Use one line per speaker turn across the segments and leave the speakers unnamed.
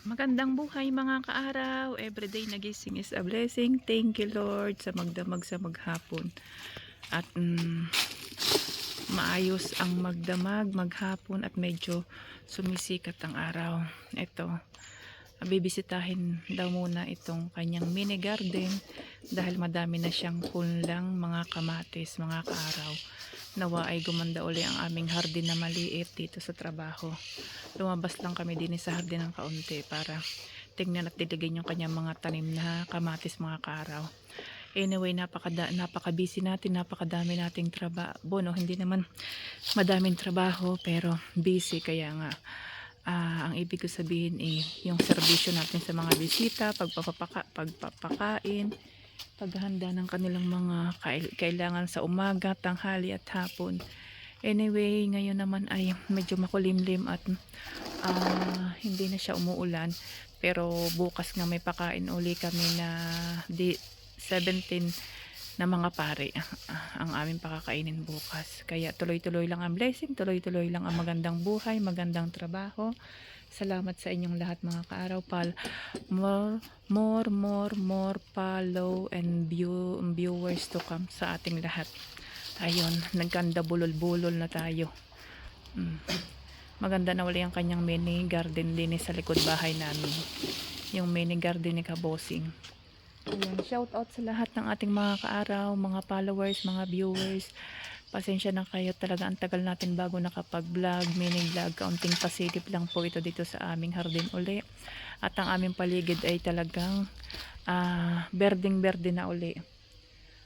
Magandang buhay mga kaaraw. Everyday nagising is a blessing. Thank you Lord sa magdamag sa maghapon. At maayos ang magdamag maghapon at medyo sumisikat ang araw. Ito, bibisitahin daw muna itong kanyang mini garden dahil madami na siyang punlang mga kamatis mga kaaraw. Nawa ay gumanda uli ang aming hardin na maliit dito sa trabaho. Lumabas lang kami din sa hardin ng kaunti para tingnan at diligin yung kanyang mga tanim na kamatis mga kaaraw. Anyway, napaka-busy natin, napakadami nating trabaho. No, hindi naman madaming trabaho pero busy, kaya nga ang ibig ko sabihin yung serbisyo natin sa mga bisita, pagpapakain, paghahanda ng kanilang mga kailangan sa umaga, tanghali at hapon. Anyway, ngayon naman ay medyo makulimlim at hindi na siya umuulan, pero bukas nga may pakain uli kami na 17 na mga pare ang aming pakakainin bukas. Kaya tuloy-tuloy lang ang blessing, tuloy-tuloy lang ang magandang buhay, magandang trabaho. Salamat sa inyong lahat mga kaaraw. More follow and viewers to come sa ating lahat. Ayun, nagkanda bulol-bulol na tayo. Maganda na uli ang kanyang mini garden din sa likod bahay namin. Yung mini garden ni Kabosing. Ayun, shout out sa lahat ng ating mga kaaraw, mga followers, mga viewers. Pasensya na kayo, talaga ang tagal natin bago nakapag-vlog, mini vlog. Kaunting pasilip lang po ito dito sa aming hardin uli. At ang aming paligid ay talagang berdeng-berde na uli.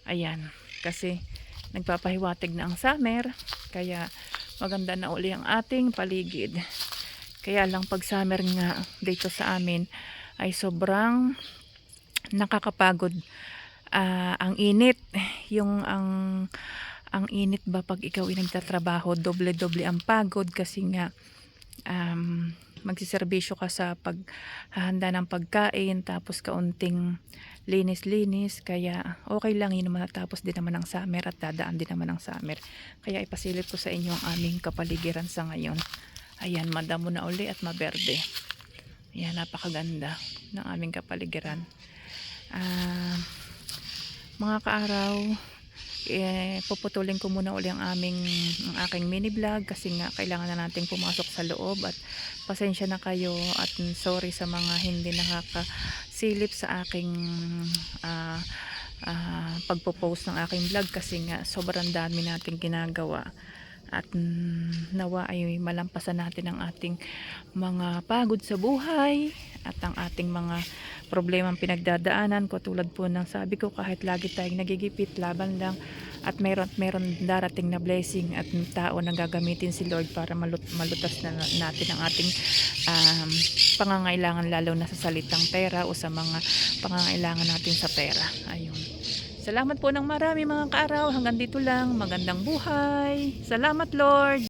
Ayan, kasi nagpapahiwatig na ang summer, kaya maganda na uli ang ating paligid. Kaya lang pag summer nga dito sa amin ay sobrang nakakapagod. Ang init, yung ang init ba pag ikaw ay nagtatrabaho, doble-doble ang pagod kasi nga magsiservisyo ka sa paghahanda ng pagkain, tapos kaunting linis-linis, kaya okay lang yun, matapos din naman ang summer at dadaan din naman ang summer. Kaya ipasilip ko sa inyo ang aming kapaligiran sa ngayon. Ayan, madamo na uli at maberde. Ayan, napakaganda ng aming kapaligiran. Mga kaaraw, puputulin ko muna uli ang aking mini vlog kasi nga kailangan na nating pumasok sa loob, at pasensya na kayo at sorry sa mga hindi nakakasilip sa aking pagpo-post ng aking vlog kasi nga sobrang dami nating ginagawa. At nawa ay malampasan natin ang ating mga pagod sa buhay at ang ating mga problemang pinagdadaanan ko, tulad po ng sabi ko, kahit lagi tayong nagigipit, laban lang at meron darating na blessing at tao na gagamitin si Lord para malutas na natin ang ating pangangailangan, lalo na sa salitang pera o sa mga pangangailangan natin sa pera. Ayun. Salamat po ng marami mga kaaraw. Hanggang dito lang. Magandang buhay. Salamat Lord.